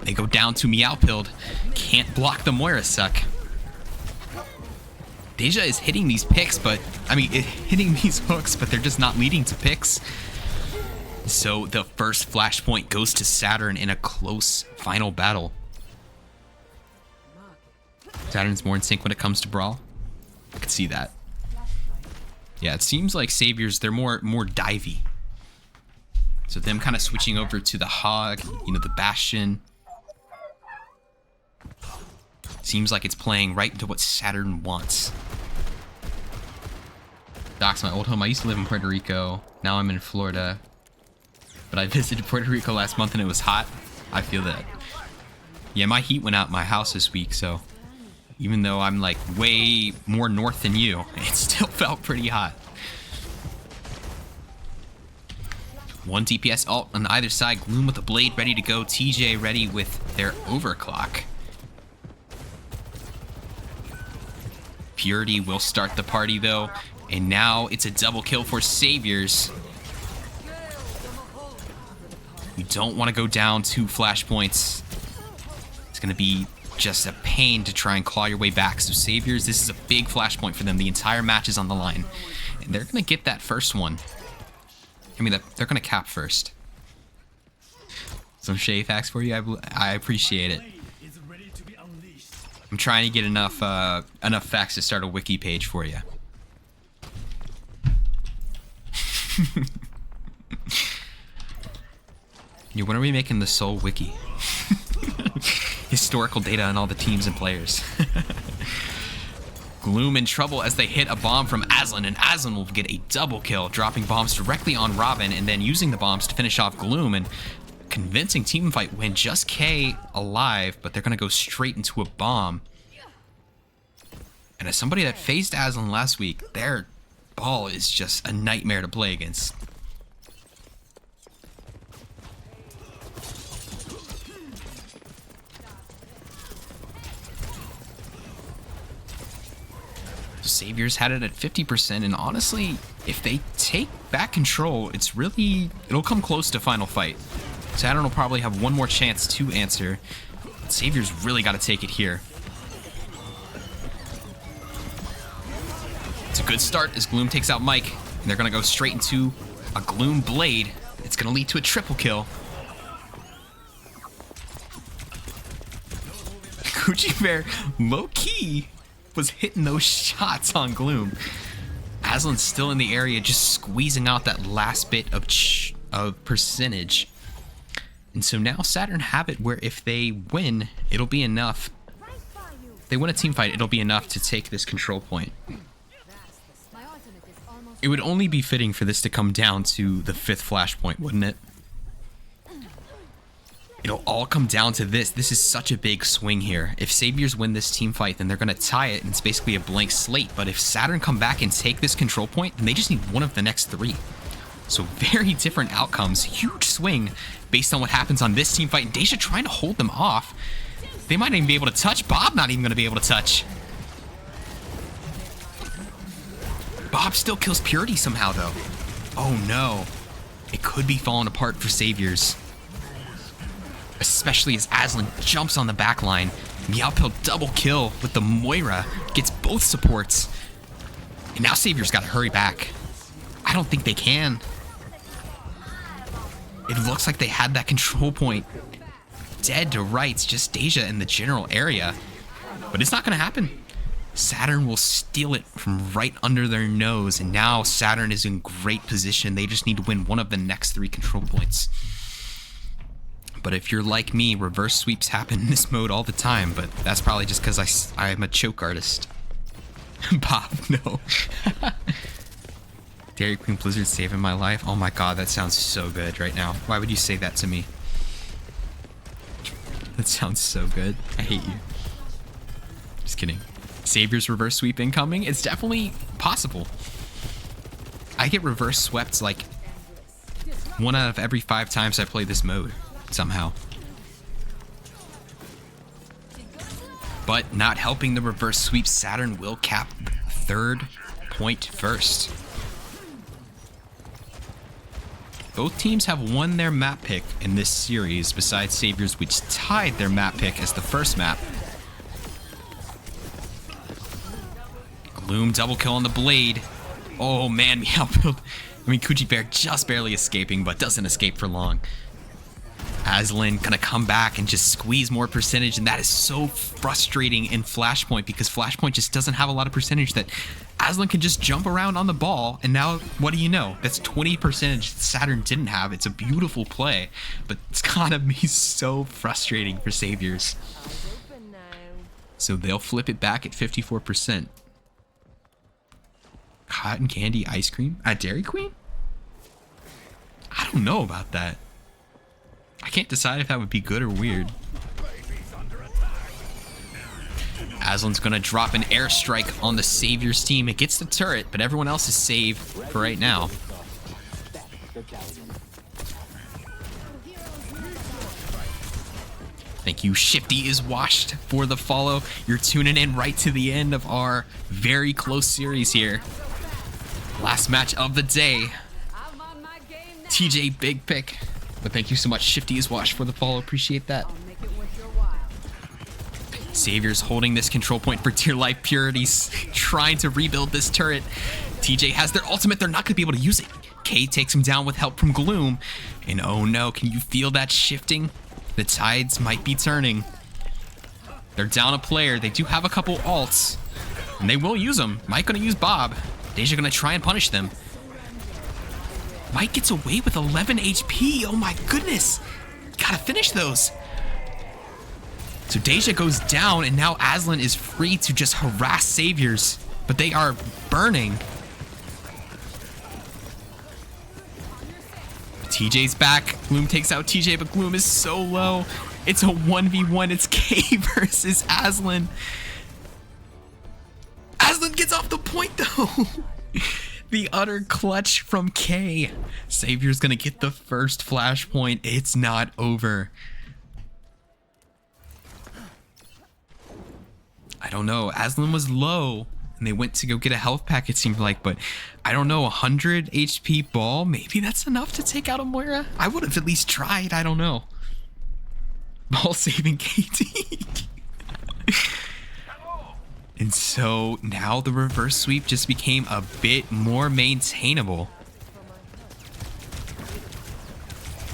They go down to Meowpilled. Can't block the Moira suck. Deja is hitting these picks, but hitting these hooks, but they're just not leading to picks. So the first flashpoint goes to Saturn in a close final battle. Saturn's more in sync when it comes to Brawl. I can see that. Yeah, it seems like Saviors, they're more divey. So them kind of switching over to the Hog, the Bastion. Seems like it's playing right into what Saturn wants. Doc's my old home. I used to live in Puerto Rico. Now I'm in Florida. But I visited Puerto Rico last month and it was hot. I feel that. Yeah, my heat went out my house this week, so even though I'm like way more north than you, it still felt pretty hot. One DPS ult on either side. Gloom with a blade ready to go. TJ ready with their overclock. Purity will start the party though, and now it's a double kill for Saviors. You don't want to go down 2 flashpoints. It's going to be just a pain to try and claw your way back. So Saviors, this is a big flashpoint for them. The entire match is on the line, and they're going to get that first one. They're going to cap first. Some shade facts for you. I appreciate it. I'm trying to get enough facts to start a wiki page for you. When are we making the Soul Wiki? Historical data on all the teams and players. Gloom in trouble as they hit a bomb from Aslan, and Aslan will get a double kill, dropping bombs directly on Robin and then using the bombs to finish off Gloom, and convincing teamfight win. Just K alive, but they're gonna go straight into a bomb. And as somebody that faced Aslan last week, their ball is just a nightmare to play against. Saviors had it at 50%, and honestly, if they take back control, it'll come close to final fight. Saturn will probably have one more chance to answer. But Saviors really got to take it here. It's a good start as Gloom takes out Mike, and they're going to go straight into a Gloom Blade. It's going to lead to a triple kill. Gucci Bear, low-key, was hitting those shots on Gloom. Aslan's still in the area, just squeezing out that last bit of percentage. And so now Saturn have it where if they win, it'll be enough. If they win a team fight, it'll be enough to take this control point. It would only be fitting for this to come down to the 5th flashpoint, wouldn't it? It'll all come down to this. This is such a big swing here. If Saviors win this team fight, then they're going to tie it, and it's basically a blank slate. But if Saturn come back and take this control point, then they just need one of the next 3. So very different outcomes. Huge swing based on what happens on this team fight. And Deja trying to hold them off. They might not even be able to touch. Bob not even going to be able to touch. Bob still kills Purity somehow, though. Oh, no. It could be falling apart for Saviors. Especially as Aslan jumps on the back line. Meowpil double kill with the Moira. Gets both supports. And now Saviors got to hurry back. I don't think they can. It looks like they had that control point dead to rights. Just Deja in the general area. But it's not going to happen. Saturn will steal it from right under their nose. And now Saturn is in great position. They just need to win one of the next 3 control points. But if you're like me, reverse sweeps happen in this mode all the time. But that's probably just because I'm a choke artist. Bob, no. Dairy Queen Blizzard saving my life. Oh my god, that sounds so good right now. Why would you say that to me? That sounds so good. I hate you. Just kidding. Savior's reverse sweep incoming. It's definitely possible. I get reverse swept like 1 out of every 5 times I play this mode. Somehow. But not helping the reverse sweep, Saturn will cap 3rd point first. Both teams have won their map pick in this series, besides Saviors, which tied their map pick as the first map. Gloom double kill on the Blade. Oh man, Kuji Bear just barely escaping, but doesn't escape for long. Aslan gonna come back and just squeeze more percentage, and that is so frustrating in Flashpoint because Flashpoint just doesn't have a lot of percentage that Aslan can just jump around on the ball, and now what do you know? That's 20 percentage Saturn didn't have. It's a beautiful play, but it's gotta be so frustrating for Saviors. So they'll flip it back at 54%. Cotton candy ice cream at Dairy Queen? I don't know about that. I can't decide if that would be good or weird. Aslan's gonna drop an airstrike on the Saviors team. It gets the turret, but everyone else is saved for right now. Thank you. Shifty is washed for the follow. You're tuning in right to the end of our very close series here. Last match of the day. TJ big pick. But thank you so much, Shifty is washed for the follow. Appreciate that. Saviors holding this control point for Dear Life. Purity's trying to rebuild this turret. TJ has their ultimate. They're not going to be able to use it. K takes him down with help from Gloom. And oh no, can you feel that shifting? The tides might be turning. They're down a player. They do have a couple ults. And they will use them. Mike going to use Bob. Deja going to try and punish them. Mike gets away with 11 HP. Oh my goodness. Gotta finish those. So Deja goes down, and now Aslan is free to just harass Saviors. But they are burning. TJ's back. Gloom takes out TJ, but Gloom is so low. It's a 1v1. It's K versus Aslan. Aslan gets off the point, though. The utter clutch from K. Savior's gonna get the first flashpoint. It's not over. I don't know. Aslan was low, and they went to go get a health pack, it seemed like, but I don't know, 100 HP ball? Maybe that's enough to take out a Moira? I would have at least tried. I don't know. Ball saving KT. And so now the reverse sweep just became a bit more maintainable.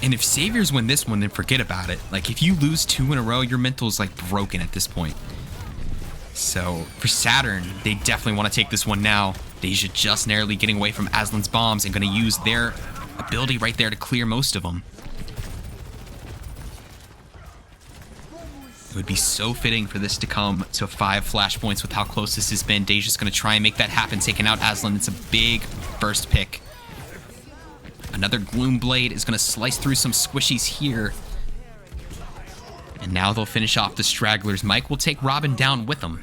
And if Saviors win this one, then forget about it. Like, if you lose 2 in a row, your mental is like broken at this point. So for Saturn, they definitely want to take this one now. Deja just narrowly getting away from Aslan's bombs and going to use their ability right there to clear most of them. It would be so fitting for this to come to 5 flashpoints with how close this has been. Deja's going to try and make that happen, taking out Aslan. It's a big first pick. Another Gloom Blade is going to slice through some squishies here. And now they'll finish off the stragglers. Mike will take Robin down with them.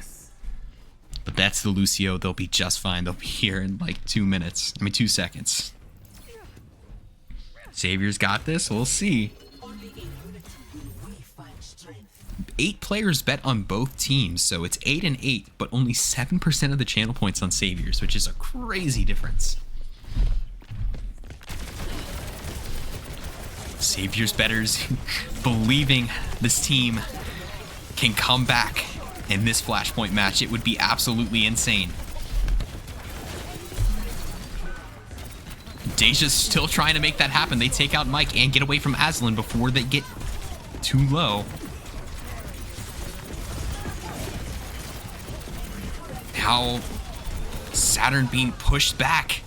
But that's the Lucio. They'll be just fine. They'll be here in like 2 minutes. I mean, 2 seconds. Xavier's got this. We'll see. 8 players bet on both teams, so it's 8 and 8, but only 7% of the channel points on Saviors, which is a crazy difference. Saviors bettors believing this team can come back in this Flashpoint match. It would be absolutely insane. Deja's still trying to make that happen. They take out Mike and get away from Aslan before they get too low. Now Saturn being pushed back.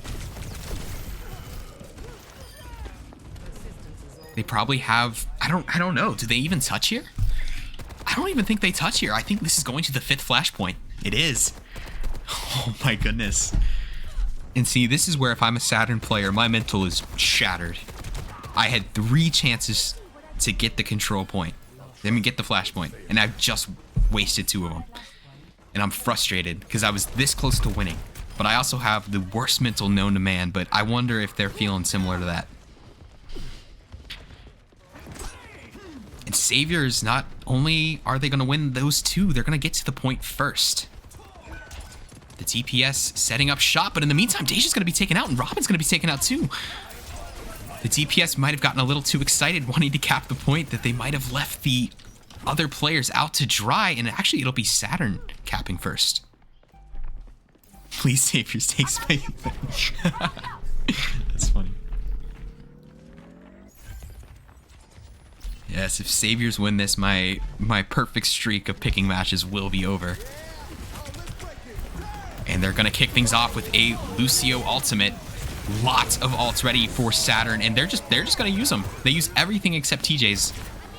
They probably have, I don't know. Do they even touch here? I don't even think they touch here. I think this is going to the 5th Flashpoint. It is. Oh my goodness. And see, this is where if I'm a Saturn player, my mental is shattered. I had 3 chances to get the control point. I mean, get the Flashpoint. And I've just wasted 2 of them. And I'm frustrated because I was this close to winning. But I also have the worst mental known to man, but I wonder if they're feeling similar to that. And Saviors, not only are they going to win those 2, they're going to get to the point first. The DPS setting up shop, but in the meantime, Deja's going to be taken out and Robin's going to be taken out too. The DPS might have gotten a little too excited wanting to cap the point that they might have left the other players out to dry, and actually it'll be Saturn capping first. Please, Saviors, take space. That's funny. Yes, if Saviors win this, my perfect streak of picking matches will be over. And they're gonna kick things off with a Lucio ultimate. Lots of ults ready for Saturn, and they're just gonna use them. They use everything except TJ's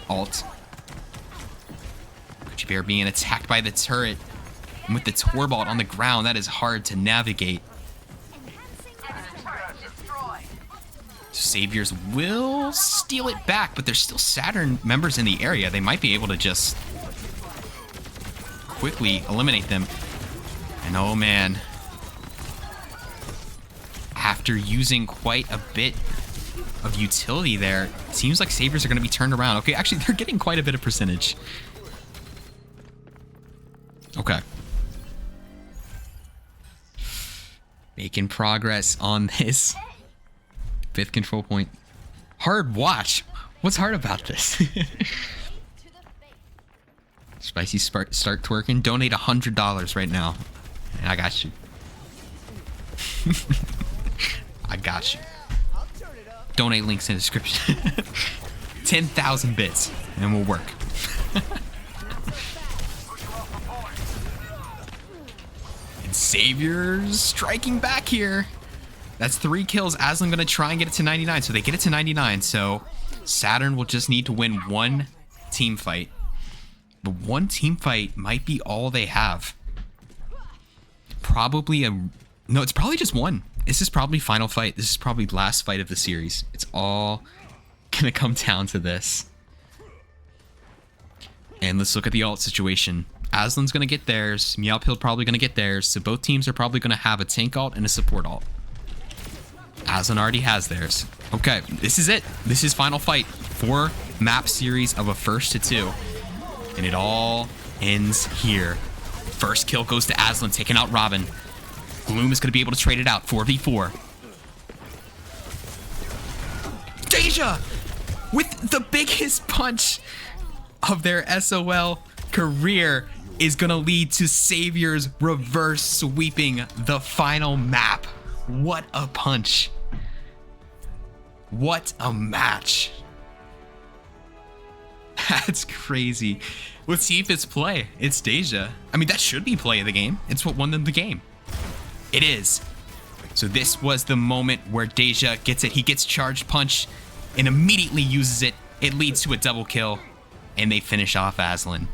ult. Gucci Bear being attacked by the turret. And with the Torbolt on the ground, that is hard to navigate. Saviors will steal it back, but there's still Saturn members in the area. They might be able to just quickly eliminate them. And oh man, after using quite a bit of utility there, it seems like Saviors are going to be turned around. Okay, actually, they're getting quite a bit of percentage. Okay. Making progress on this 5th control point. Hard watch. What's hard about this? Spicy start twerking. Donate $100 right now. And I got you. I got you. Donate links in the description. 10,000 bits and we'll work. And Saviors striking back here. That's 3 kills. Aslan gonna try and get it to 99. So they get it to 99. So Saturn will just need to win 1 team fight. But 1 team fight might be all they have. Probably no, it's probably just 1. This is probably final fight. This is probably last fight of the series. It's all gonna come down to this. And let's look at the ult situation. Aslan's gonna get theirs. Meowpil probably gonna get theirs. So both teams are probably gonna have a tank ult and a support ult. Aslan already has theirs. Okay, this is it. This is final fight. 4 map series of a 1st to 2. And it all ends here. First kill goes to Aslan, taking out Robin. Gloom is going to be able to trade it out. 4v4. Deja! With the biggest punch of their SOL career is going to lead to Saviors reverse sweeping the final map. What a punch. What a match. That's crazy. Let's see if it's play. It's Deja. I mean, that should be play of the game. It's what won them the game. It is. So this was the moment where Deja gets it. He gets charged punch and immediately uses it. It leads to a double kill, and they finish off Aslan.